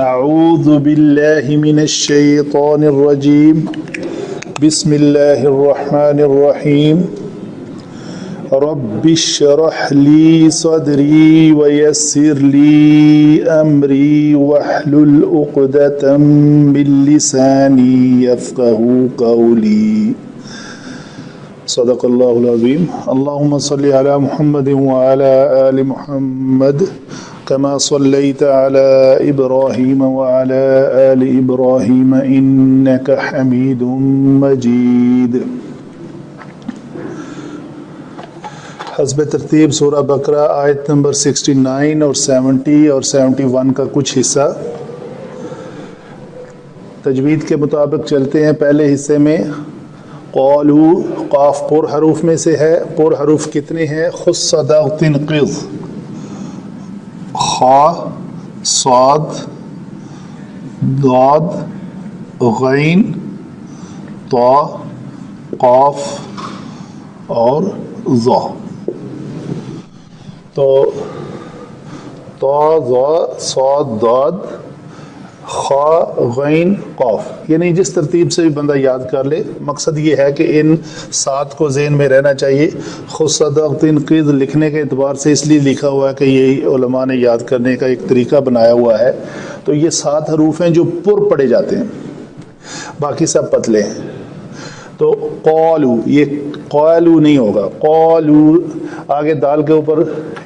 اعوذ باللہ من الشیطان الرجیم بسم اللہ الرحمن الرحیم رب اشرح لی صدری ویسر لی امری واحلل عقدۃ من لسانی یفقہوا قولی صدق اللہ العظیم. اللہم صلی علی محمد وعلی آل محمد كما صليت على إبراهيم وعلى آل إبراهيم إنك حميد مجيد. حسب ترتیب سورہ بقرہ آیت نمبر 69 اور 70 اور 71 کا کچھ حصہ. تجوید کے مطابق چلتے ہیں. پہلے حصے میں قالو قاف پر حروف میں سے ہے. پر حروف کتنے ہیں؟ خذ صدقت قذ، خا، صاد، ضاد، غین، طا، قاف اور ظا. تو طا، ظا، صاد، ضاد، خا، غین، قاف، یعنی جس ترتیب سے بھی بندہ یاد کر لے. مقصد یہ ہے کہ ان 7 کو ذہن میں رہنا چاہیے. خود صدقت قذ لکھنے کے اعتبار سے اس لیے لکھا ہوا ہے کہ یہ علماء نے یاد کرنے کا ایک طریقہ بنایا ہوا ہے. تو یہ 7 حروف ہیں جو پر پڑے جاتے ہیں، باقی سب پتلے ہیں. تو قالو، یہ قالو نہیں ہوگا. قالو آگے دال کے اوپر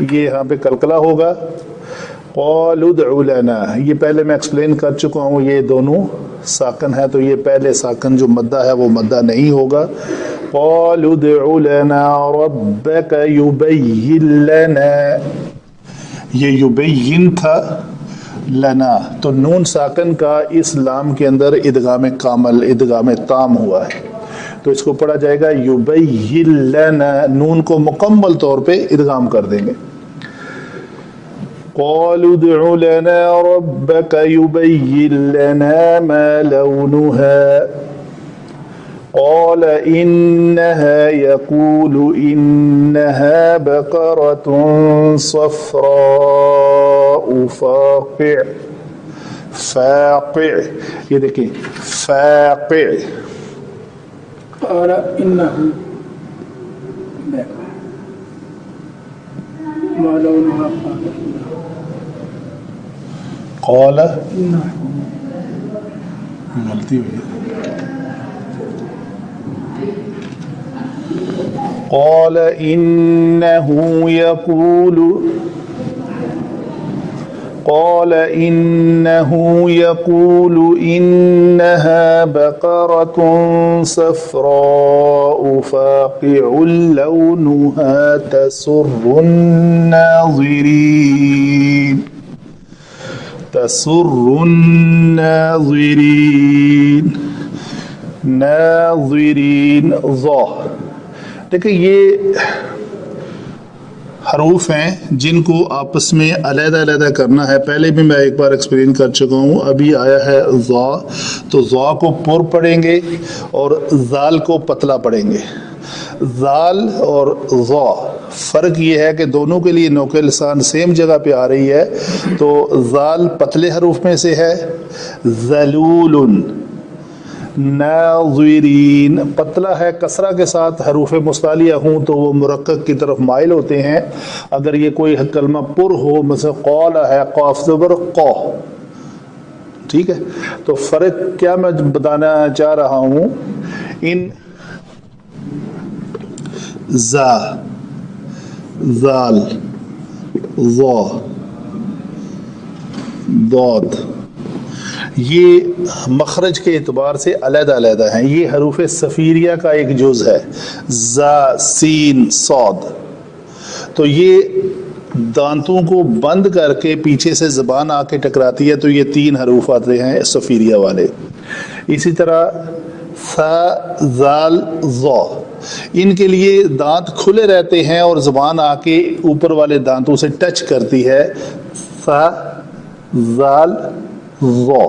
یہ یہاں پہ کلکلا ہوگا. قالوا ادع لنا، یہ پہلے میں ایکسپلین کر چکا ہوں، یہ دونوں ساکن ہے تو یہ پہلے ساکن جو مدہ ہے وہ مدہ نہیں ہوگا. قالوا ادع لنا ربك يبين لنا، یہ یبین تھا لنا، تو نون ساکن کا اس لام کے اندر ادغام کامل، ادغام تام ہوا ہے، تو اس کو پڑھا جائے گا یبین لنا. نون کو مکمل طور پہ ادغام کر دیں گے. قالوا ادع لنا ربك يبين لنا ما لونها قال إنها يقول إنها بقرة صفراء فاقع، یہ دیکھیں فاقع. قال إنه ما لونها قال غلطی ہوئی. قال إنه يقول إنها بقرة صفراء فاقع لونها تسر الناظرين ناظرین ظا. دیکھیں یہ حروف ہیں جن کو آپس میں علیحدہ علیحدہ کرنا ہے. پہلے بھی میں ایک بار ایکسپلین کر چکا ہوں. ابھی آیا ہے ظا، تو ظا کو پر پڑھیں گے اور ذال کو پتلا پڑھیں گے. ذال اور ظا فرق یہ ہے کہ دونوں کے لیے نوک لسان سیم جگہ پہ آ رہی ہے. تو ذال پتلے حروف میں سے ہے. ذلول، ناظرین پتلا ہے، کسرہ کے ساتھ حروف مستعلیہ ہوں تو وہ مرقق کی طرف مائل ہوتے ہیں. اگر یہ کوئی کلمہ پر ہو، مثلا قال ہے، قاف زبر قا، ٹھیک ہے. تو فرق کیا میں بتانا چاہ رہا ہوں، ان زا، ذال، ظا، ضاد، یہ مخرج کے اعتبار سے علیحدہ علیحدہ ہیں. یہ حروف صفیریہ کا ایک جز ہے، زا، سین، صاد. تو یہ دانتوں کو بند کر کے پیچھے سے زبان آ کے ٹکراتی ہے تو یہ 3 حروف آتے ہیں صفیریہ والے. اسی طرح ثا، ذال، ظا، ان کے لیے دانت کھلے رہتے ہیں اور زبان آ کے اوپر والے دانتوں سے ٹچ کرتی ہے. ثا، ذال، ظا.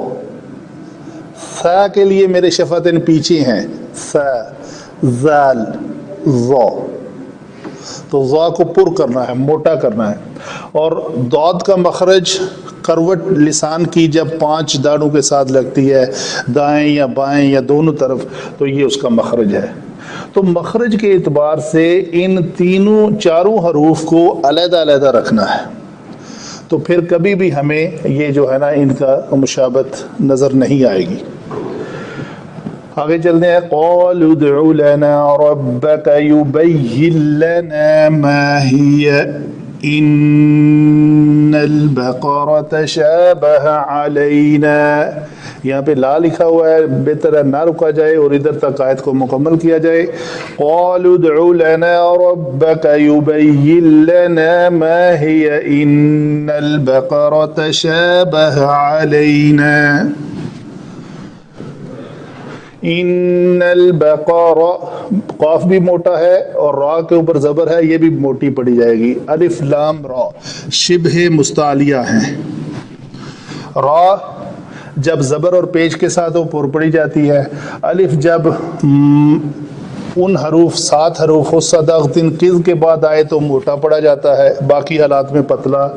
ثا کے لیے میرے شفتین پیچھے ہیں، ثا، ذال، ظا. تو ظا کو پر کرنا ہے، موٹا کرنا ہے. اور ضاد کا مخرج کروٹ لسان کی جب 5 دانتوں کے ساتھ لگتی ہے دائیں یا بائیں یا دونوں طرف تو یہ اس کا مخرج ہے. تو مخرج کے اعتبار سے ان چاروں حروف کو علیحدہ علیحدہ رکھنا ہے. تو پھر کبھی بھی ہمیں یہ جو ہے نا ان کا مشابہت نظر نہیں آئے گی. آگے چلتے ہیں. قالوا ادع لنا ربك يبين لنا ما هي ان البقرة شابه علينا. یہاں پہ لا لکھا ہوا ہے، بہتر ہے نہ رکا جائے اور ادھر تک آیت کو مکمل کیا جائے. قالوا ادع لنا ربك يبين لنا ما هي ان البقرة شابه علينا. ان البقر، قاف بھی موٹا ہے اور را کے اوپر زبر ہے، یہ بھی موٹی پڑی جائے گی. الف لام را شبہ مستعلیہ ہیں. را جب زبر اور پیش کے ساتھ وہ پر پڑی جاتی ہے. الف جب ان حروف 7 حروف صدقتن قذ کے بعد آئے تو موٹا پڑا جاتا ہے، باقی حالات میں پتلا.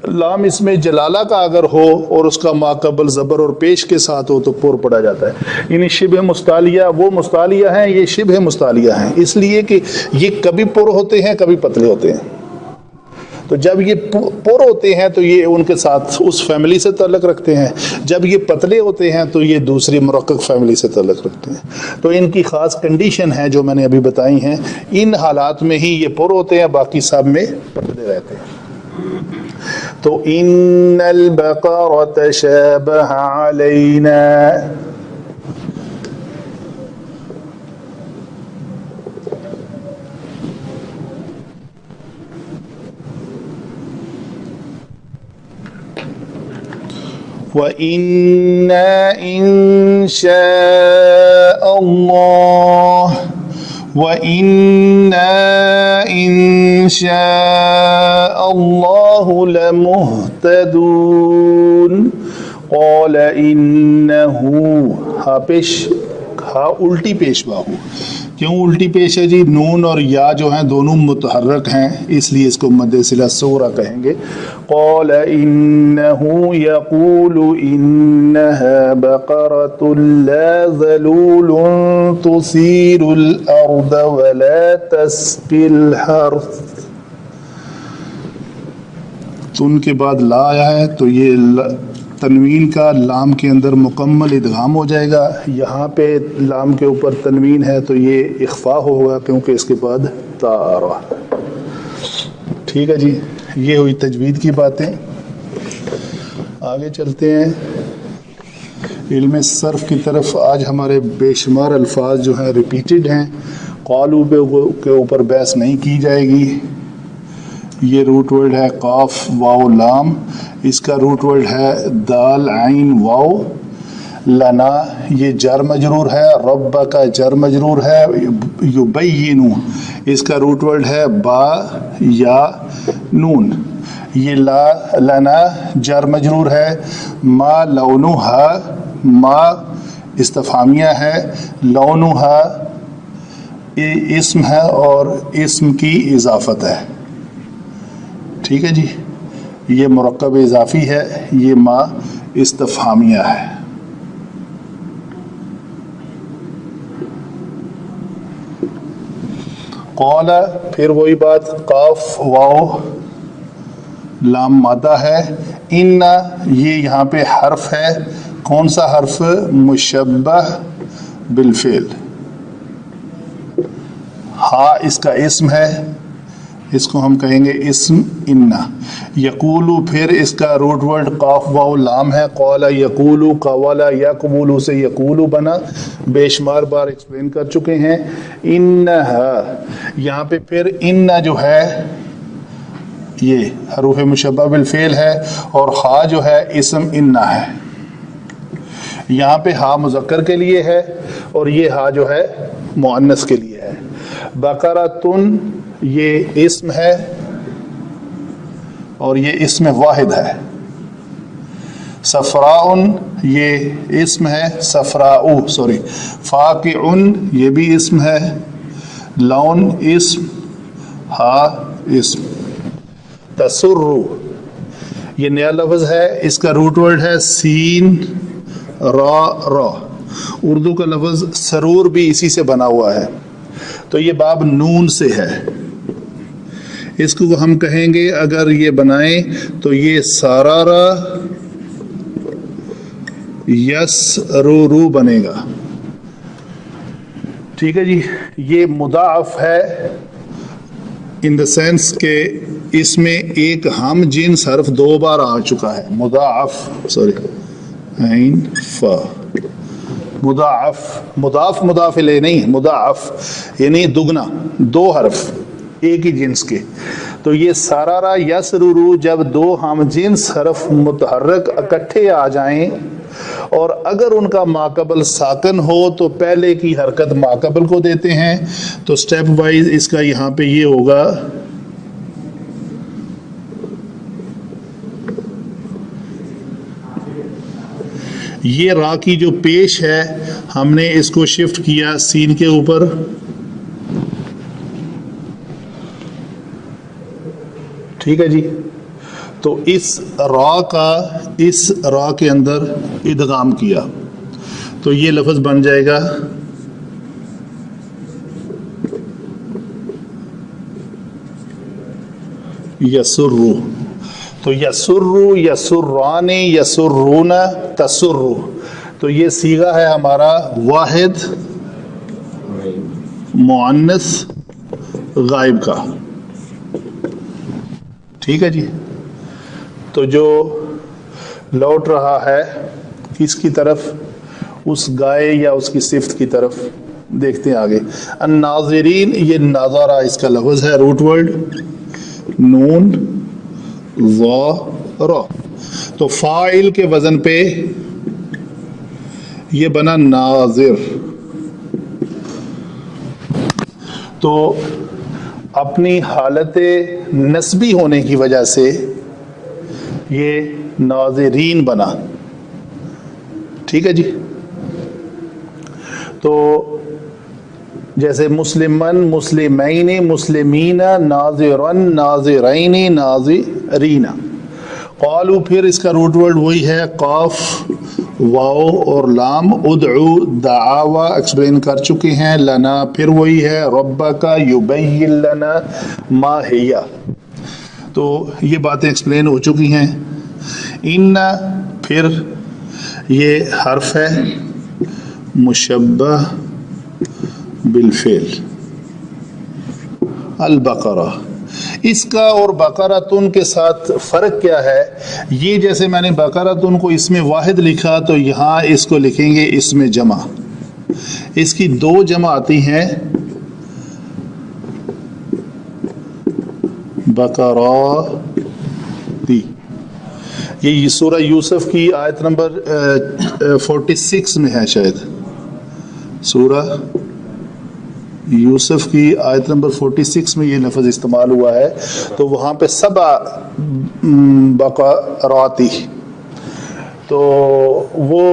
لام اس میں جلالہ کا اگر ہو اور اس کا ماقبل زبر اور پیش کے ساتھ ہو تو پر پڑا جاتا ہے. یعنی شبہ مستعلیہ وہ مستعلیہ ہیں، یہ شبہ مستعلیہ ہیں، اس لیے کہ یہ کبھی پر ہوتے ہیں کبھی پتلے ہوتے ہیں. تو جب یہ پر ہوتے ہیں تو یہ ان کے ساتھ اس فیملی سے تعلق رکھتے ہیں، جب یہ پتلے ہوتے ہیں تو یہ دوسری مرقق فیملی سے تعلق رکھتے ہیں. تو ان کی خاص کنڈیشن ہے جو میں نے ابھی بتائی ہیں. ان حالات میں ہی یہ پر ہوتے ہیں، باقی سب میں پتلے رہتے ہیں. تو ان البقرة شابه علينا. وَإِنَّا إِن شَاءَ اللَّهُ وَإِنَّا إِن شَاءَ اللَّهُ لَمُهْتَدُونَ. قَالَ إِنَّهُ ہا الٹی پیش باہو. کیوں الٹی پیش ہے جی؟ نون اور یا جو ہیں دونوں متحرک ہیں، اس لیے اس کو مد صلہ صغریٰ کہیں گے. قال انه يقول انها بقرة لا ذلول تثير الارض ولا تسقي الحرث. تو ان کے بعد لا آیا ہے تو یہ تنوین کا لام کے اندر مکمل ادغام ہو جائے گا. یہاں پہ لام کے اوپر تنوین ہے تو یہ اخفاء ہوگا کیونکہ اس کے بعد تا آ رہا. ٹھیک ہے جی، یہ ہوئی تجوید کی باتیں. آگے چلتے ہیں علم صرف کی طرف. آج ہمارے بے شمار الفاظ جو ہیں ریپیٹڈ ہیں. قالو کے اوپر بحث نہیں کی جائے گی. یہ روٹ ورڈ ہے قاف واو لام، اس کا روٹ ورڈ ہے دال عین واو. لنا یہ جر مجرور ہے، رب کا جر مجرور ہے. یبینو اس کا روٹ ورڈ ہے با یا نون. یہ لنا جر مجرور ہے. ما لونها ما استفہامیہ ہے. لونها اسم ہے اور اسم کی اضافت ہے. ٹھیک ہے جی، یہ مرکب اضافی ہے، یہ ما استفہامیہ ہے. قال پھر وہی بات، قاف واو لام مادہ ہے. ان یہ یہاں پہ حرف ہے. کون سا حرف؟ مشبہ بالفعل. ہا اس کا اسم ہے، اس کو ہم کہیں گے اسم انا. یقولو پھر اس کا روٹ ورڈ قاف واو لام ہے. قال یقولو قوالا یقبولو سے یقولو بنا، بے شمار بار ایکسپلین کر چکے ہیں. انہا یہاں پہ پھر ان جو ہے یہ حروف مشبہ بالفعل ہے اور ہا جو ہے اسم انا ہے. یہاں پہ ہا مذکر کے لیے ہے اور یہ ہا جو ہے مؤنث کے لیے ہے. بقرۃن یہ اسم ہے اور یہ اسم واحد ہے. صفراء یہ اسم ہے، صفراء فاقع یہ بھی اسم ہے. لون اسم، ہا اسم. تسر یہ نیا لفظ ہے، اس کا روٹ ورڈ ہے سین را را. اردو کا لفظ سرور بھی اسی سے بنا ہوا ہے. تو یہ باب نون سے ہے. اس کو ہم کہیں گے اگر یہ بنائیں تو یہ سارارا یس رو رو بنے گا. ٹھیک ہے جی. یہ مضاعف ہے ان دا سینس کہ اس میں ایک ہم جنس حرف 2 بار آ چکا ہے. مضاعف سوری عین فا مضاعف. مضاف مضاف الیہ نہیں، مضاعف یعنی دگنا، 2 حرف ایک ہی جنس کے. تو یہ سارارا یسرورو جب 2 ہم جنس حرف متحرک اکٹھے آ جائیں اور اگر ان کا ماقبل ساکن ہو تو پہلے کی حرکت ماقبل کو دیتے ہیں. تو سٹیپ وائز اس کا یہاں پہ یہ ہوگا یہ را کی جو پیش ہے ہم نے اس کو شفٹ کیا سین کے اوپر. ٹھیک ہے جی. تو اس را کے اندر ادغام کیا تو یہ لفظ بن جائے گا یسرو. تو یسرو، یسران، یسرون، تسرو. تو یہ صیغہ ہے ہمارا واحد مؤنث غائب کا. ٹھیک ہے جی. تو جو لوٹ رہا ہے کس کی طرف؟ اس گائے یا اس کی صفت کی طرف. دیکھتے ہیں آگے. الناظرین، یہ ناظرہ اس کا لفظ ہے، روٹ ورڈ نون ظا را. تو فاعل کے وزن پہ یہ بنا ناظر. تو اپنی حالت نسبی ہونے کی وجہ سے یہ ناظرین بنا. ٹھیک ہے جی. تو جیسے مسلمن، مسلمین، مسلمین، ناظرن، ناظرین، ناظرین. قالو پھر اس کا روٹ ورڈ وہی ہے قاف واو اور لام. ادعو دعاوا ایکسپلین کر چکے ہیں. لنا پھر وہی ہے ربک یبین لنا ما ہی. تو یہ باتیں ایکسپلین ہو چکی ہیں. ان پھر یہ حرف ہے مشبہ بالفعل. البقرہ، اس کا اور بقرۃن کے ساتھ فرق کیا ہے؟ یہ جیسے میں نے بقرۃن کو اس میں واحد لکھا تو یہاں اس کو لکھیں گے اس میں جمع. اس کی 2 جمع آتی ہیں بقراتی. یہ سورہ یوسف کی آیت نمبر 46 میں ہے شاید. سورہ یوسف کی آیت نمبر 46 میں یہ لفظ استعمال ہوا ہے. تو وہاں پہ 7 بقراتی، تو وہ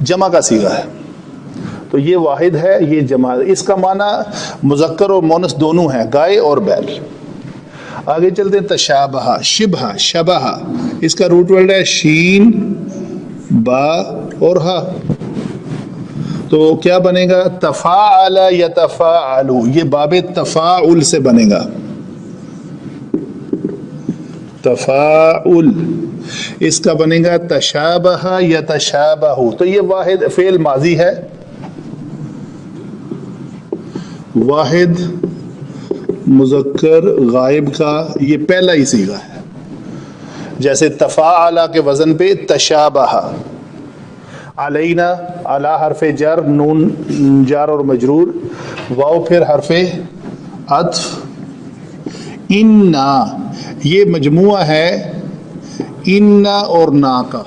جمع کا صیغہ ہے. تو یہ واحد ہے، یہ جمع. اس کا معنی مذکر اور مونث دونوں ہیں، گائے اور بیل. آگے چلتے ہیں. تشابہ، شبہ، شبہ. اس کا روٹ ورڈ ہے شین با اور ہا. تو کیا بنے گا؟ تفاعل یتفاعل. یہ باب تفاعل سے بنے گا. تفاعل. اس کا بنے گا تشابہ یتشابہ. تو یہ واحد فعل ماضی ہے، واحد مذکر غائب کا یہ پہلا ہی صیغہ ہے. جیسے تفاعل کے وزن پہ تشابہ. علینا، علی حرف جر، نون جار اور مجرور، واو پھر حرف عطف. انا، یہ مجموعہ ہے انا اور نا کا.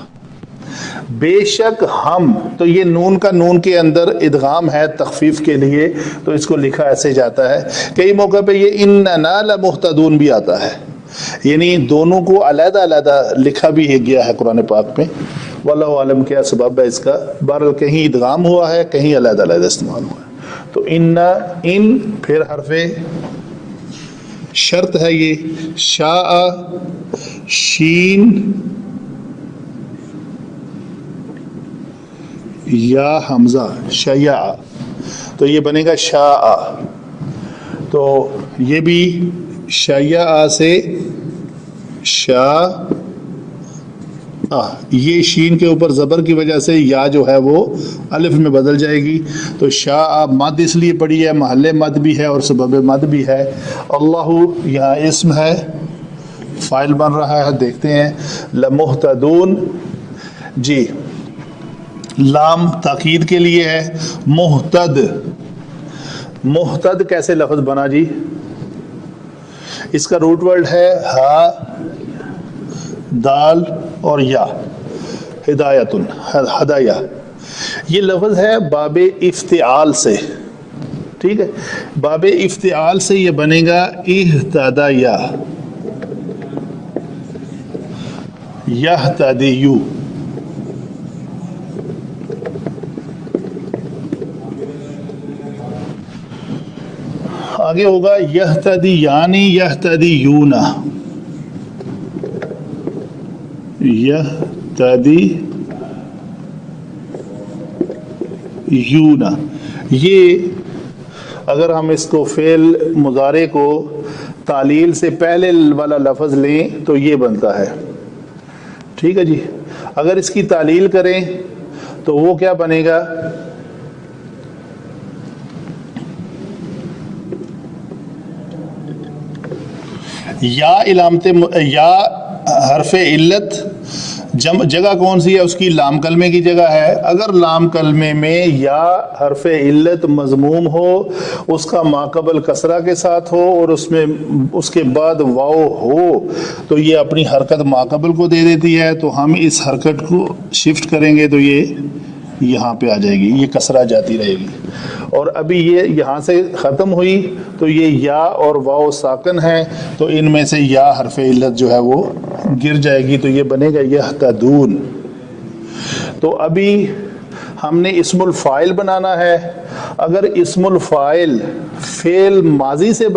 بے شک ہم. تو یہ نون کا نون کے اندر ادغام ہے تخفیف کے لیے، تو اس کو لکھا ایسے جاتا ہے. کئی موقع پہ یہ اننا لمہتدون بھی آتا ہے، یعنی دونوں کو علیحدہ علیحدہ لکھا بھی گیا ہے قرآن پاک میں. واللہ عالم کیا سبب ہے اس کا. بہرحال کہیں ادغام ہوا ہے، کہیں علیحدہ علیحدہ استعمال ہوا ہے. تو ان پھر حرف شرط ہے یہ شاء شین یا حمزہ شیع، تو یہ بنے گا شاء، تو یہ بھی شیع سے شاء، یہ شین کے اوپر زبر کی وجہ سے یا جو ہے وہ الف میں بدل جائے گی، تو شاء مد اس لیے پڑی ہے، محل مد بھی ہے اور سبب مد بھی ہے۔ اللہ یہاں اسم ہے، فاعل بن رہا ہے، دیکھتے ہیں لمہتدون، جی لام تاکید کے لیے ہے، محتد، محتد کیسے لفظ بنا جی؟ اس کا روٹ ورڈ ہے ہا دال اور یا، ہدایتن، ہدایہ، یہ لفظ ہے باب افتعال سے، ٹھیک ہے، باب افتعال سے یہ بنے گا اہتدیا، یہتدیو، آگے ہوگا یہتدیانی یہتدیون، یہتدیون، یہ اگر ہم اس کو فعل مضارع کو تعلیل سے پہلے والا لفظ لیں تو یہ بنتا ہے، ٹھیک ہے جی، اگر اس کی تعلیل کریں تو وہ کیا بنے گا؟ یا علامت، یا حرف علت جگہ کون سی ہے؟ اس کی لام کلمے کی جگہ ہے، اگر لام کلمے میں یا حرف علت مضموم ہو، اس کا ماقبل کسرہ کے ساتھ ہو اور اس میں اس کے بعد واو ہو تو یہ اپنی حرکت ماقبل کو دے دیتی ہے، تو ہم اس حرکت کو شفٹ کریں گے تو یہ یہاں پہ آ جائے گی، یہ کسرہ جاتی رہے گی، اور ابھی یہ یہاں سے ختم ہوئی تو یہ یا اور واو ساکن ہیں، تو ان میں سے یا حرف علت جو ہے وہ گر جائے گی، تو یہ بنے گا یہتدون۔ تو ابھی ہم نے اسم الفاعل بنانا ہے، اگر اسم الفاعل فعل ماضی سے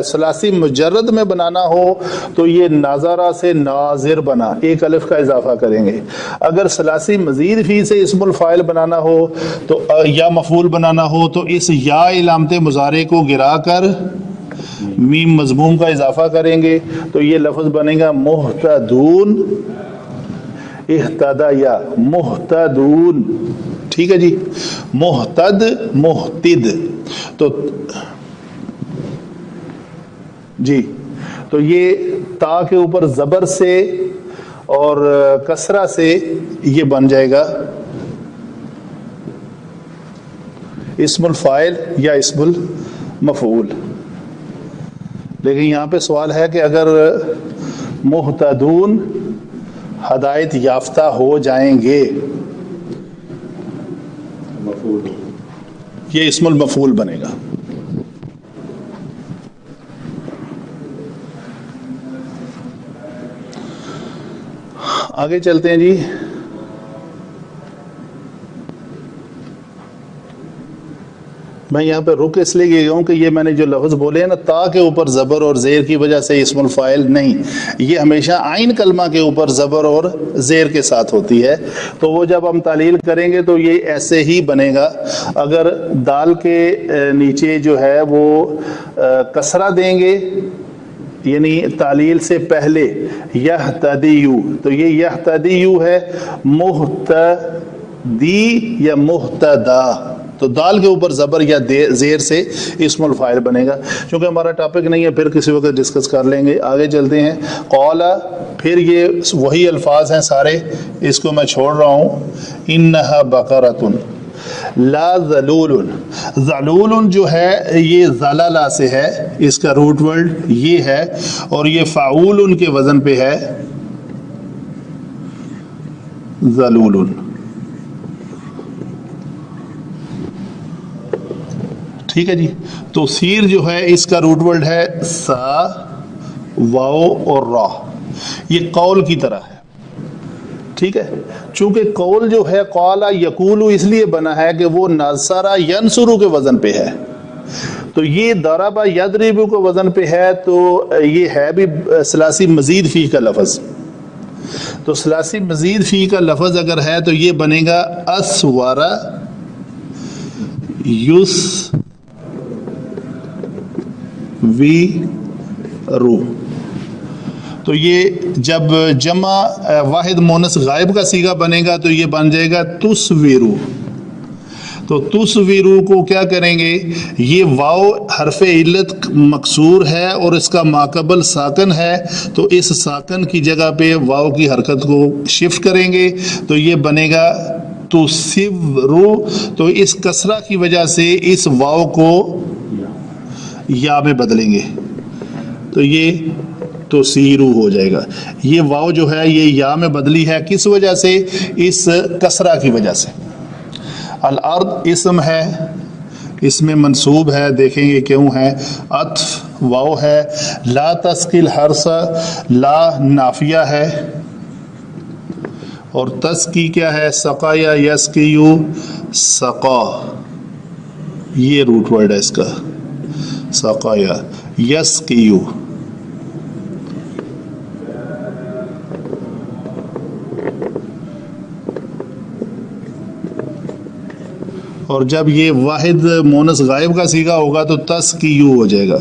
ثلاثی مجرد میں بنانا ہو تو یہ ناظرہ سے ناظر بنا، ایک الف کا اضافہ کریں گے، اگر ثلاثی مزید فی سے اسم الفاعل بنانا ہو تو یا مفعول بنانا ہو تو اس یا علامت مضارع کو گرا کر میم مضموم کا اضافہ کریں گے، تو یہ لفظ بنے گا محتدون، اہتدیا، محتدون، ٹھیک ہے جی، محتد، محتد، تو جی تو یہ تا کے اوپر زبر سے اور کسرہ سے یہ بن جائے گا اسم الفاعل یا اسم المفعول۔ لیکن یہاں پہ سوال ہے کہ اگر محتدون ہدایت یافتہ ہو جائیں گے، یہ اسم المفعول بنے گا۔ آگے چلتے ہیں جی، میں یہاں پہ رک اس لیے گیا ہوں کہ یہ میں نے جو لفظ بولے ہیں نا، تا کے اوپر زبر اور زیر کی وجہ سے اسم الفاعل نہیں، یہ ہمیشہ عین کلمہ کے اوپر زبر اور زیر کے ساتھ ہوتی ہے، تو وہ جب ہم تعلیل کریں گے تو یہ ایسے ہی بنے گا۔ اگر دال کے نیچے جو ہے وہ کسرہ دیں گے، یعنی تعلیل سے پہلے یہتدیو، تو یہ یہتدیو ہے، محتدی یا محتدا، تو دال کے اوپر زبر یا زیر سے اسم الفاعل بنے گا۔ چونکہ ہمارا ٹاپک نہیں ہے، پھر کسی وقت ڈسکس کر لیں گے۔ آگے چلتے ہیں، قال، پھر یہ وہی الفاظ ہیں سارے، اس کو میں چھوڑ رہا ہوں، انہا بقرۃ لا ذلول، ذلول جو ہے یہ ذللا سے ہے، اس کا روٹ ورڈ یہ ہے، اور یہ فعول کے وزن پہ ہے ذلول، ٹھیک ہے جی۔ تو سیر جو ہے اس کا روٹ ورڈ ہے سا، واو اور را، یہ قول کی طرح ہے، ٹھیک ہے۔ چونکہ قول جو ہے قال یقول اس لیے بنا ہے کہ وہ نصر ینصر کے وزن پہ ہے، تو یہ ضرب یضرب کو وزن پہ ہے تو یہ ہے بھی ثلاثی مزید فی کا لفظ. تو ثلاثی مزید فی کا لفظ اگر ہے تو یہ بنے گا اسور یس وی رو. تو یہ جب جمع واحد مونس غائب کا صیغہ بنے گا تو یہ بن جائے گا تسویرو. تو تسویرو کو کیا کریں گے, یہ واو حرف علت مکسور ہے اور اس کا ماقبل ساکن ہے, تو اس ساکن کی جگہ پہ واو کی حرکت کو شفٹ کریں گے تو یہ بنے گا تسویرو. تو اس کسرہ کی وجہ سے اس واو کو یا میں بدلیں گے تو یہ تسیرو ہو جائے گا. یہ واو جو ہے یہ یا میں بدلی ہے کس وجہ سے, اس کسرہ کی وجہ سے. الارض اسم ہے, اس میں منصوب ہے, دیکھیں گے کیوں ہے, عطف واو ہے. لا تسقل حرث, لا نافیہ ہے اور تسقی کیا ہے, سقا یا یسقیو سقا, یہ روٹ ورڈ ہے اس کا, سقا یا یسقیو. اور جب یہ واحد مونس غائب کا صیغہ ہوگا تو تسقیو ہو جائے گا.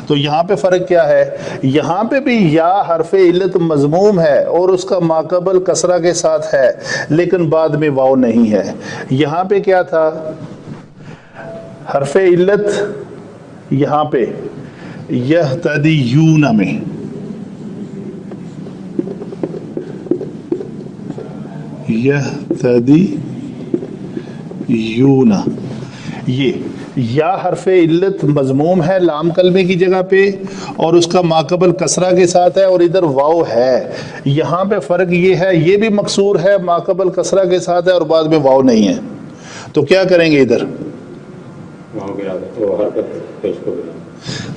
تو یہاں پہ فرق کیا ہے, یہاں پہ بھی یا حرف علت مضموم ہے اور اس کا ماقبل کسرہ کے ساتھ ہے لیکن بعد میں واو نہیں ہے. یہاں پہ کیا تھا, حرف علت یہاں پہ یہتدیون میں, یہتدی یونا, یہ یا حرف علت مضموم ہے لام کلمے کی جگہ پہ اور اس کا ماقبل کسرہ کے ساتھ ہے اور ادھر واو ہے. یہاں پہ فرق یہ ہے, یہ بھی مکسور ہے ماقبل کسرہ کے ساتھ ہے اور بعد میں واو نہیں ہے. تو کیا کریں گے, ادھر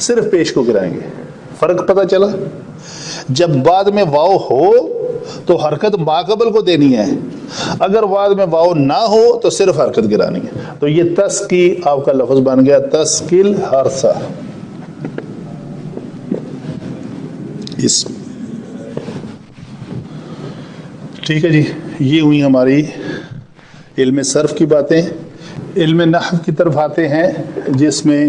صرف پیش کو گرائیں گے. فرق پتہ چلا, جب بعد میں واو ہو تو حرکت ماقبل کو دینی ہے, اگر بعد میں واو نہ ہو تو صرف حرکت گرانی ہے. تو یہ تسقی آپ کا لفظ بن گیا تسقیل حرثا. اس ٹھیک ہے جی, یہ ہوئی ہماری علم صرف کی باتیں. علم نحو کی طرف آتے ہیں جس میں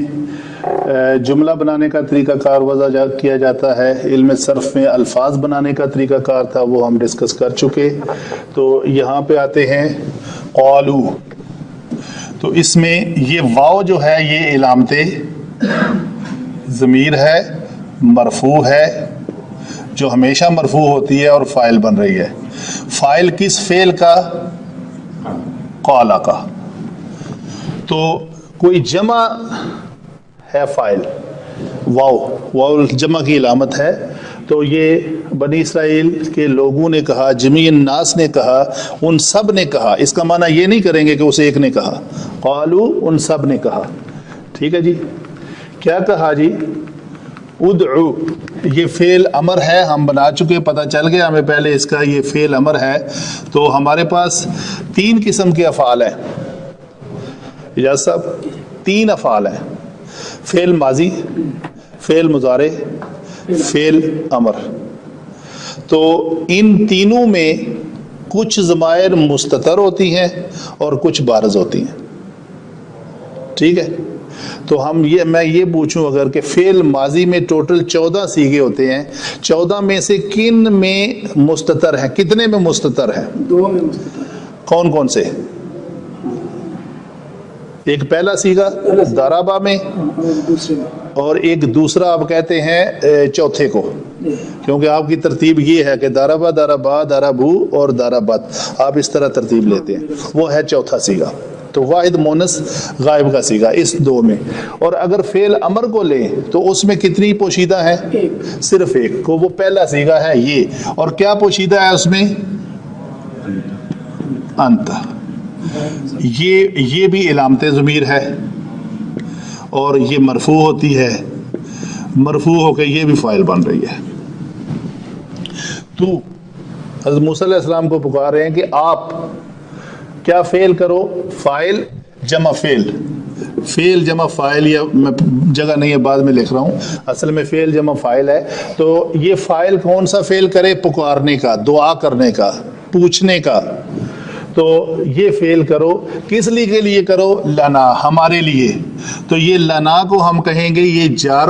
جملہ بنانے کا طریقہ کار وضع کیا جاتا ہے. علم صرف میں الفاظ بنانے کا طریقہ کار تھا, وہ ہم ڈسکس کر چکے. تو یہاں پہ آتے ہیں قالو. تو اس میں یہ واو جو ہے یہ علامت ضمیر ہے, مرفوع ہے, جو ہمیشہ مرفوع ہوتی ہے اور فاعل بن رہی ہے. فاعل کس فعل کا, قالا کا. تو کوئی جمع ہے فاعل, واو جمع کی علامت ہے. تو یہ بنی اسرائیل کے لوگوں نے کہا, جمیع الناس نے کہا, ان سب نے کہا. اس کا معنی یہ نہیں کریں گے کہ اسے ایک نے کہا, قالو ان سب نے کہا. ٹھیک ہے جی, کیا کہا جی, ادعو, یہ فعل امر ہے, ہم بنا چکے, پتہ چل گیا ہمیں پہلے اس کا یہ فعل امر ہے. تو ہمارے پاس 3 قسم کے افعال ہیں اجازت صاحب, 3 افعال ہیں, فعل ماضی, فعل مضارع, فعل امر. تو ان تینوں میں کچھ ضمائر مستتر ہوتی ہیں اور کچھ بارز ہوتی ہیں. ٹھیک ہے, تو میں یہ پوچھوں اگر کہ فعل ماضی میں ٹوٹل 14 صیغے ہوتے ہیں, 14 میں سے کن میں مستتر ہیں, کتنے میں مستتر ہیں؟ 2 میں مستتر. کون کون سے؟ ایک پہلا صیغہ ضربہ میں اور ایک دوسرا آپ کہتے ہیں چوتھے کو, کیونکہ آپ کی ترتیب یہ ہے کہ ضربہ, ضربا, ضربو اور ضربت, آپ اس طرح ترتیب لیتے ہیں. وہ ہے چوتھا صیغہ. تو واحد مونس غائب کا صیغہ اس 2 میں. اور اگر فعل امر کو لیں تو اس میں کتنی پوشیدہ ہیں؟ صرف ایک کو, وہ پہلا صیغہ ہے یہ. اور کیا پوشیدہ ہے اس میں؟ انت. یہ بھی علامت ضمیر ہے اور یہ مرفوع ہوتی ہے, مرفوع ہو کے یہ بھی فاعل بن رہی ہے. تو حضرت موسیٰ علیہ السلام کو پکار رہے ہیں کہ آپ کیا فعل کرو, فاعل جمع فعل, فعل جمع فاعل، یا میں جگہ نہیں ہے بعد میں لکھ رہا ہوں، اصل میں فعل جمع فاعل ہے. تو یہ فاعل کون سا فعل کرے؟ پکارنے کا، دعا کرنے کا، پوچھنے کا. تو یہ فعل کرو، کس لیے کے لیے کرو؟ لنا، ہمارے لیے. تو یہ لنا کو ہم کہیں گے یہ جر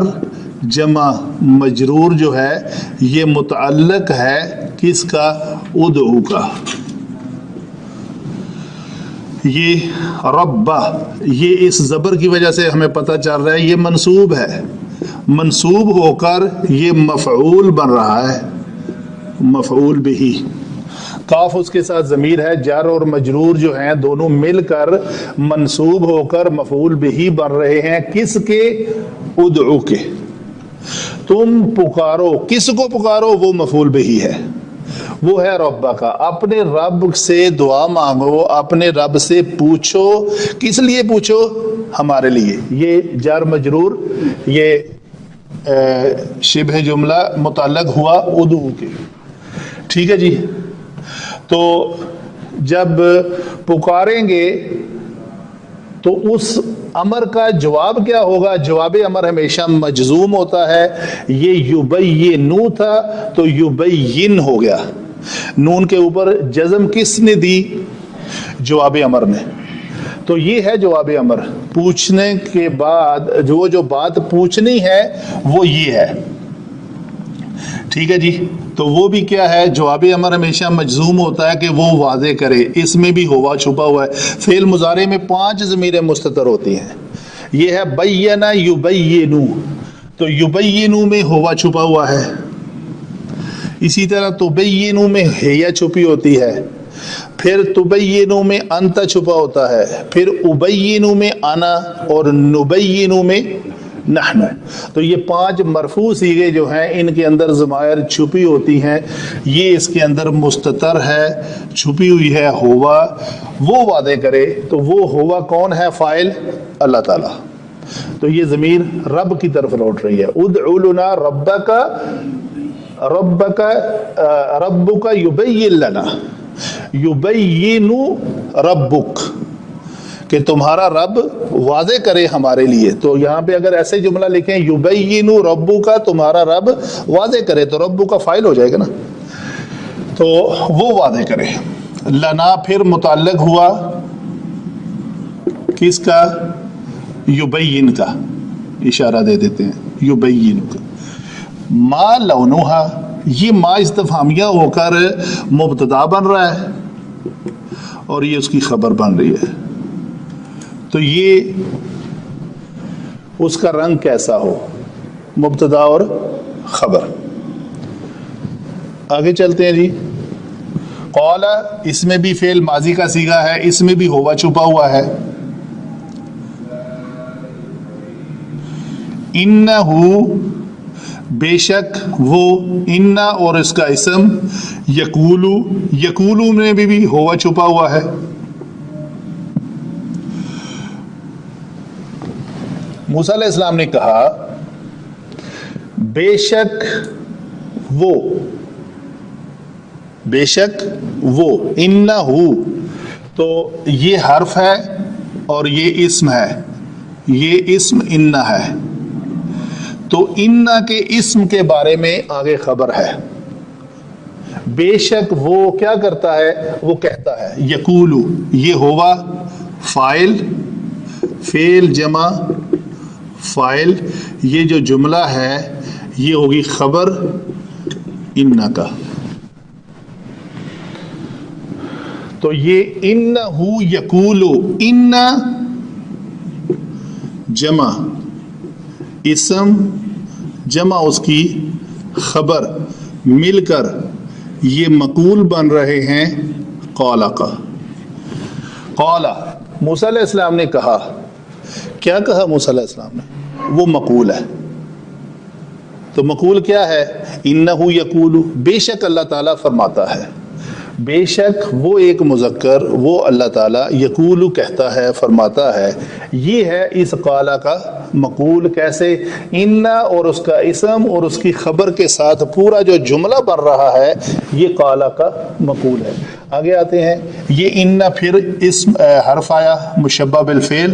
جمع مجرور جو ہے یہ متعلق ہے کس کا؟ ادعو کا. یہ ربا، یہ اس زبر کی وجہ سے ہمیں پتہ چل رہا ہے یہ منصوب ہے، منصوب ہو کر یہ مفعول بن رہا ہے، مفعول بہی. کاف اس کے ساتھ ضمیر ہے، جر اور مجرور جو ہیں دونوں مل کر منصوب ہو کر مفعول بہی بن رہے ہیں. کس کے؟ ادعو کے. تم پکارو، کس کو پکارو؟ وہ مفعول بہی ہے، وہ ہے ربا کا. اپنے رب سے دعا مانگو، اپنے رب سے پوچھو. کس لیے پوچھو؟ ہمارے لیے. یہ جار مجرور، یہ شبہ جملہ متعلق ہوا ادعو کے. ٹھیک ہے جی. تو جب پکاریں گے تو اس امر کا جواب کیا ہوگا؟ جواب امر ہمیشہ مجزوم ہوتا ہے. یہ یبینو تھا تو یبین ہو گیا. نون کے اوپر جزم کس نے دی؟ جواب امر نے. تو یہ ہے جواب امر. پوچھنے کے بعد جو بات پوچھنی ہے وہ یہ ہے. ٹھیک ہے جی. تو وہ بھی کیا ہے؟ جواب امر ہمیشہ مجزوم ہوتا ہے کہ وہ واضح کرے. اس میں بھی ہوا چھپا ہوا ہے. فعل مضارع میں 5 ضمیریں مستتر ہوتی ہیں. یہ ہے بینا یبینو، تو یبینو میں ہوا چھپا ہوا ہے. اسی طرح تبینو میں ہیا چھپی ہوتی ہے. پھر تبینو میں انت چھپا ہوتا ہے. پھر ابینو میں انا، اور نبینو میں نحن. تو یہ 5 مرفوع صیغے جو ہیں ان کے اندر ضمائر چھپی ہوتی ہیں. یہ اس کے اندر مستتر ہے، چھپی ہوئی ہے ہوا. وہ واضح کرے تو وہ ہوا کون ہے؟ فاعل اللہ تعالی. تو یہ ضمیر رب کی طرف لوٹ رہی ہے. ادعو لنا ربک، ربک یبین لنا، یبین ربک، کہ تمہارا رب واضح کرے ہمارے لیے. تو یہاں پہ اگر ایسے جملہ لکھیں یبین ربو کا، تمہارا رب واضح کرے، تو ربو کا فاعل ہو جائے گا نا. تو وہ واضح کرے. لنا پھر متعلق ہوا کس کا؟ یبین کا. اشارہ دے دیتے ہیں یبین کا. ما لونھا، یہ ما استفہامیہ ہو کر مبتدا بن رہا ہے اور یہ اس کی خبر بن رہی ہے. تو یہ اس کا رنگ کیسا ہو؟ مبتدا اور خبر. آگے چلتے ہیں جی. قال، اس میں بھی فعل ماضی کا صیغہ ہے، اس میں بھی ہوا چھپا ہوا ہے. انہ، بے شک وہ، انہ اور اس کا اسم، یقولو، یقولو میں بھی ہوا چھپا ہوا ہے. موسیٰ علیہ السلام نے کہا بے شک وہ، بے شک وہ، انہو، تو یہ حرف ہے اور یہ اسم ہے. یہ اسم انہ ہے. تو انہ کے اسم کے بارے میں آگے خبر ہے. بے شک وہ کیا کرتا ہے؟ وہ کہتا ہے. یقولو، یہ ہوا فاعل، فعل جمع فاعل. یہ جو جملہ ہے یہ ہوگی خبر انہ کا. تو یہ انہو یقولو، انہ جمع اسم جمع اس کی خبر مل کر یہ مقول بن رہے ہیں قال کا. قال، موسیٰ علیہ السلام نے کہا. کیا کہا موسیٰ علیہ السلام نے؟ وہ مقول ہے. تو مقول کیا ہے؟ انہو یقولو، بے شک اللہ تعالیٰ فرماتا ہے. بے شک وہ ایک مذکر، وہ اللہ تعالیٰ یقولو کہتا ہے، فرماتا ہے. یہ ہے اس قالا کا مقول. کیسے؟ انہ اور اس کا اسم اور اس کی خبر کے ساتھ پورا جو جملہ بن رہا ہے یہ قالا کا مقول ہے. آگے آتے ہیں. یہ انہ پھر اسم حرف آیا مشبہ بالفعل،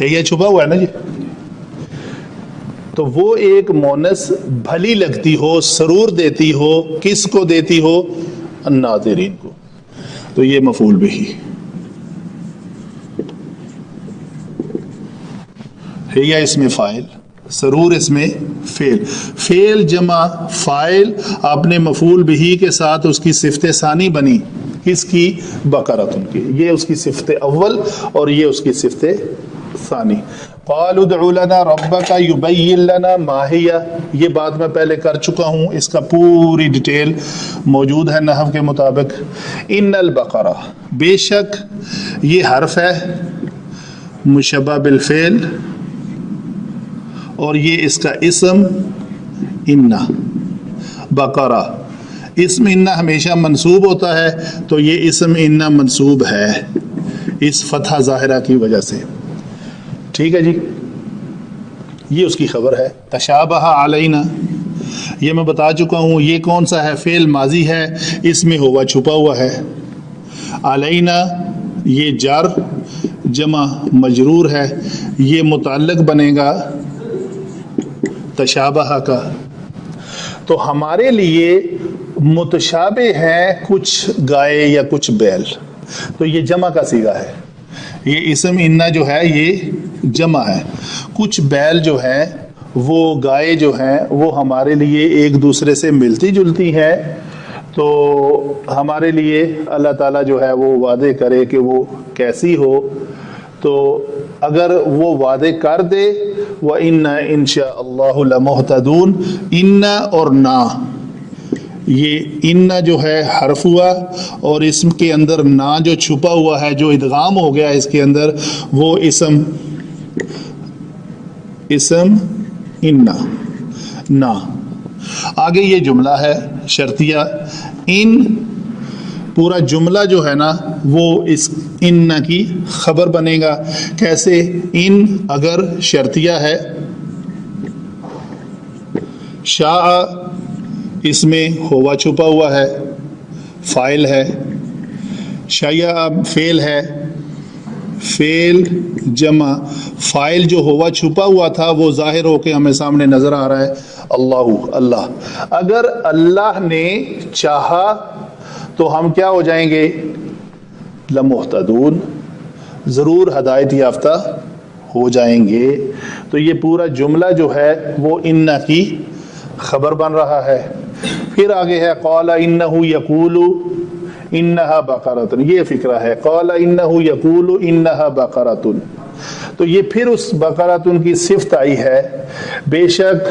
ہے یہ چھپا ہوا ہے نا جی. تو وہ ایک مونس بھلی لگتی ہو، سرور دیتی ہو، کس کو دیتی ہو؟ الناظرین کو. تو یہ مفعول بہی ہے یا اس میں فاعل، سرور اس میں فعل. فعل جمع فاعل اپنے مفعول بہی کے ساتھ اس کی صفت ثانی بنی. کس کی؟ بقرۃ کی. یہ اس کی صفت اول اور یہ اس کی صفت ثانی. قالوا ادع لنا ربك يبين لنا ما هي. یہ بات میں پہلے کر چکا ہوں، اس کا پوری ڈیٹیل موجود ہے نحو کے مطابق. ان البقرہ، بے شک یہ حرف ہے مشبہ بالفعل اور یہ اس کا اسم انا. بقرہ اسم انا ہمیشہ منصوب ہوتا ہے، تو یہ اسم انا منصوب ہے اس فتحہ ظاہرہ کی وجہ سے. ٹھیک ہے جی. یہ اس کی خبر ہے. تشابہ علینا، یہ میں بتا چکا ہوں یہ کون سا ہے؟ فعل ماضی ہے، اس میں ہوا چھپا ہوا ہے. علینا یہ جر جمع مجرور ہے، یہ متعلق بنے گا تشابہ کا. تو ہمارے لیے متشابہ ہیں کچھ گائے یا کچھ بیل، تو یہ جمع کا صیغہ ہے. یہ اسم انا جو ہے یہ جمع ہے. کچھ بیل جو ہیں وہ گائے جو ہیں وہ ہمارے لیے ایک دوسرے سے ملتی جلتی ہیں. تو ہمارے لیے اللہ تعالیٰ جو ہے وہ وعدے کرے کہ وہ کیسی ہو، تو اگر وہ وعدے کر دے وَإِنَّا إِن شَاءَ اللَّهُ لَمُهْتَدُونَ، اِنَّا اور نا، یہ اِنَّا جو ہے حرف ہوا اور اسم کے اندر نا جو چھپا ہوا ہے جو ادغام ہو گیا اس کے اندر، وہ اسم اِنَّا نا. آگے یہ جملہ ہے شرطیہ. ان پورا جملہ جو ہے نا وہ اس ان کی خبر بنے گا. کیسے؟ ان اگر شرطیہ ہے، شاء اس میں ہوا چھپا ہوا ہے، فاعل ہے. شیع فعل ہے، فعل جمع فاعل جو ہوا چھپا ہوا تھا وہ ظاہر ہو کے ہمیں سامنے نظر آ رہا ہے اللہ. اگر اللہ نے چاہا تو ہم کیا ہو جائیں گے؟ لمحتدون، ضرور ہدایت یافتہ ہو جائیں گے. تو یہ پورا جملہ جو ہے وہ ان کی خبر بن رہا ہے. پھر آگے ہے قال انہ یقول انہا بقرۃ، یہ فکرہ ہے. قال انہ یقول انہا بقرۃ، تو یہ پھر اس بقرۃ کی صفت آئی ہے. بے شک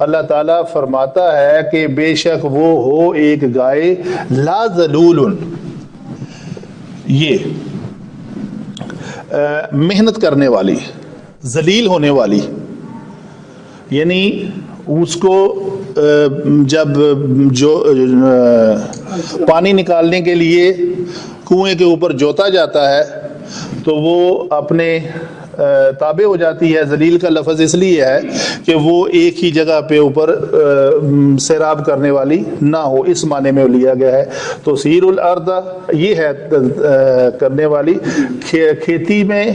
اللہ تعالیٰ فرماتا ہے کہ بے شک وہ ہو ایک گائے لا ذلول، یہ محنت کرنے والی، ذلیل ہونے والی. یعنی اس کو جب جو پانی نکالنے کے لیے کنویں کے اوپر جوتا جاتا ہے تو وہ اپنے تابع ہو جاتی ہے. ذلیل کا لفظ اس لیے ہے کہ وہ ایک ہی جگہ پہ اوپر سیراب کرنے والی نہ ہو، اس معنی میں لیا گیا ہے. تو سیر الارض یہ ہے کرنے والی، کھیتی میں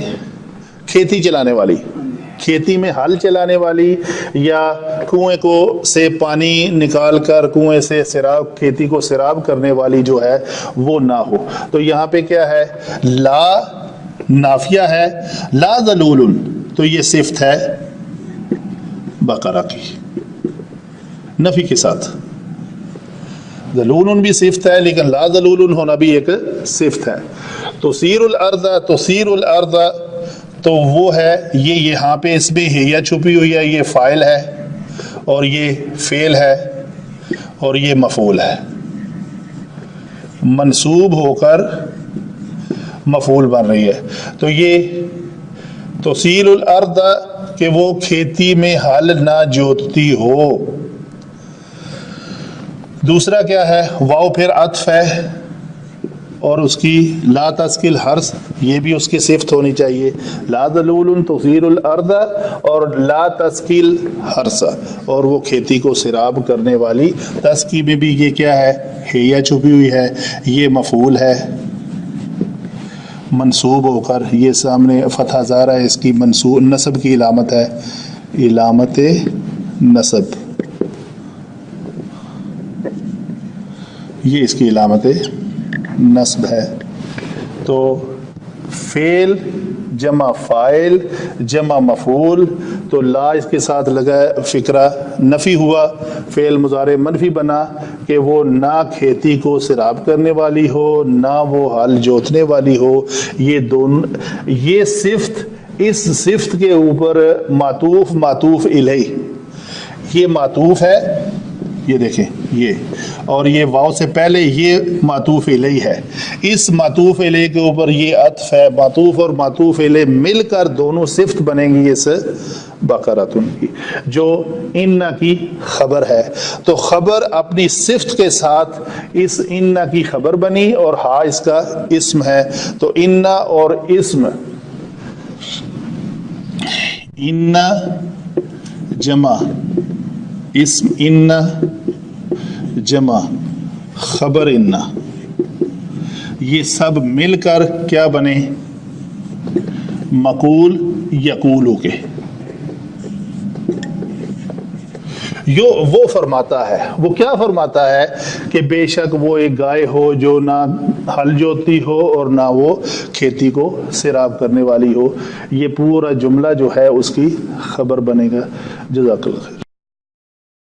کھیتی چلانے والی، کھیتی میں ہل چلانے والی، یا کنویں کو سے پانی نکال کر کنویں سے سیراب کھیتی کو سیراب کرنے والی جو ہے وہ نہ ہو. تو یہاں پہ کیا ہے؟ لا نافیہ ہے، لا ذلول، تو یہ صفت ہے بقرہ کی نفی کے ساتھ. ذلول بھی صفت ہے لیکن لا ذلول ہونا بھی ایک صفت ہے. تسیر الارض، تسیر الارض تو وہ ہے یہ یہاں پہ اس میں ہیا چھپی ہوئی ہے، یہ فاعل ہے اور یہ فعل ہے اور یہ مفعول ہے، منصوب ہو کر مفعول بن رہی ہے. تو یہ تسیل الارض کہ وہ کھیتی میں ہل نہ جوتتی ہو. دوسرا کیا ہے؟ واو پھر عطف ہے اور اس کی لا تسکل حرث، یہ بھی اس کی صفت ہونی چاہیے. لا ذلول تثیر الارض اور لا تسکل حرث، اور وہ کھیتی کو سیراب کرنے والی. تسکی میں بھی یہ کیا ہے؟ ہیا چھپی ہوئی ہے، یہ مفعول ہے. منصوب ہو کر یہ سامنے فتح ظاہر ہے، اس کی منصوب نصب کی علامت ہے، علامت نصب، یہ اس کی علامت نصب ہے۔ تو فعل جمع فاعل جمع مفعول، تو لا اس کے ساتھ لگا ہے، فکرہ نفی ہوا، فعل مضارع منفی بنا کہ وہ نہ کھیتی کو سیراب کرنے والی ہو نہ وہ ہل جوتنے والی ہو، یہ دونوں، یہ صفت، اس صفت کے اوپر معطوف معطوف الیہ، یہ معطوف ہے، یہ دیکھیں یہ، اور یہ واو سے پہلے یہ معطوف الیہ ہے، اس معطوف الیہ کے اوپر یہ عطف ہے، معطوف اور معطوف الیہ مل کر دونوں صفت بنیں گی اس بقرۃن کی، جو ان کی خبر ہے۔ تو خبر اپنی صفت کے ساتھ اس ان کی خبر بنی اور ہا اس کا اسم ہے، تو ان اور اسم، ان جمع اسم ان جمع خبر ان، یہ سب مل کر کیا بنے؟ مقول یقولو کے۔ وہ فرماتا ہے، وہ کیا فرماتا ہے کہ بے شک وہ ایک گائے ہو جو نہ ہل جوتی ہو اور نہ وہ کھیتی کو سیراب کرنے والی ہو، یہ پورا جملہ جو ہے اس کی خبر بنے گا۔ جزاک اللہ خیر۔